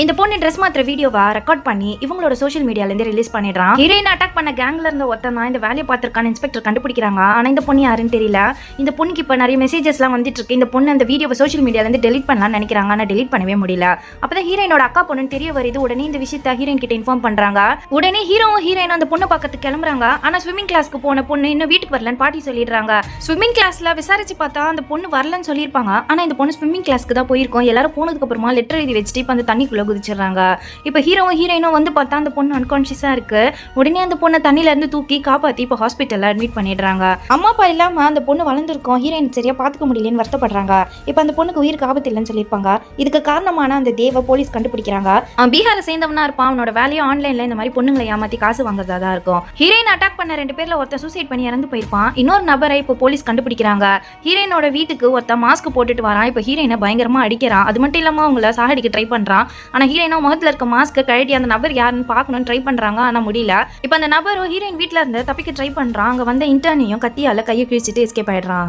இந்த பொண்ணு ட்ரெஸ் மாத்திர வீடியோவா ரெக்கார்ட் பண்ணி இவங்களோட சோஷியல் மீடியால இருந்து ரிலீஸ் பண்ணிடுறான். ஹீரோயின் அட்டாக் பண்ண கேங்ல இருந்த ஒருத்தன் தான் இந்த வேலையை பார்த்திருக்கான இன்ஸ்பெக்டர் கண்டுபிடிக்கிறாங்க. ஆனா இந்த பொண்ணு யாருன்னு தெரியல. இந்த பொண்ணுக்கு இப்ப நிறைய மெசேஜஸ்லாம் வந்துட்டு இருக்கு. இந்த பொண்ணு அந்த வீடியோவை சோஷியல் மீடியால இருந்து டெலிட் பண்ணலாம்னு நினைக்கிறாங்க. ஆனா டெலிட் பண்ணவே முடியல. அப்பதான் ஹீரோயினோட அக்கா பொண்ணுன்னு தெரிய வருது. உடனே இந்த விஷயத்த ஹீரோயின் கிட்ட இன்ஃபார்ம் பண்றாங்க. உடனே ஹீரோயின் அந்த பொண்ணை பார்க்கறதுக்கு கிளம்புறாங்க. ஆனா ஸ்விம்மிங் கிளாஸ்க்கு போன பொண்ணு இன்னும் வீட்டுக்கு வரலன்னு பாட்டி சொல்லிடுறாங்க. ஸ்விம்மிங் கிளாஸ்ல விசாரிச்சு பார்த்தா அந்த பொண்ணு வரலன்னு சொல்லியிருப்பாங்க. ஆனா இந்த பொண்ணு ஸ்விம்மிங் கிளாஸ்க்கு தான் போயிருக்கோம். எல்லாரும் போனதுக்கு அப்புறமா லெட்டர் எழுதி வச்சுட்டு இப்ப அந்த தண்ணிக்குள்ள குதிச்சிடுறாங்க. இப்போ ஹீரோயினும் வந்து பார்த்தா அந்த பொண்ணு அன்கான்ஷியஸா இருக்கு. உடனே அந்த பொண்ணை தண்ணியில இருந்து தூக்கி காப்பாத்தி இப்போ ஹாஸ்பிட்டல்ல அட்மிட் பண்ணிடுறாங்க. அம்மா அப்பா இல்லாம அந்த பொண்ணு வளர்ந்துருக்கோம். ஹீரோயின் சரியா பாத்துக்க முடியலன்னு வருத்தப்படுறாங்க. இப்போ அந்த பொண்ணுக்கு உயிருக்கு ஆபத்து இல்லைன்னு சொல்லியிருப்பாங்க. இதுக்கு காரணமான அந்த தேவ போலீஸ் கண்டுபிடிக்கிறாங்க. பீகாரை சேர்ந்தவனா இருப்பான். அவனோட வேலையும் ஆன்லைன்ல இந்த மாதிரி பொண்ணுங்களை ஏமாத்தி காசு வாங்குறதா தான் இருக்கும். ஹீரோயின் அட்டாக் பண்ண 2 பேர்ல ஒருத்தர் சூசைட் பண்ணி இறந்து போயிருப்பான். இன்னொரு நபரை இப்போ போலீஸ் கண்டுபிடிக்கிறாங்க. ஹீரோயினோட வீட்டுக்கு ஒருத்தர் மாஸ்க் போட்டுட்டு வரான். இப்போ ஹீரோயினை பயங்கரமா அடிக்கிறான். அது மட்டும் இல்லாம அவங்கள சாகடிக்க ட்ரை பண்றான். ஆனா ஹீரோயினா முகத்துல இருக்க மாஸ்க் கழட்டி அந்த நபர் யாருன்னு பார்க்கணும்னு ட்ரை பண்றாங்க. ஆனா முடியல. இப்போ அந்த நபரும் ஹீரோயின் வீட்டுல இருந்து தப்பிக்க ட்ரை பண்றான். அங்க வந்த இன்டர்னையும் கத்தியால கையை கிழிச்சிட்டு எஸ்கேப் ஆயிடுறான்.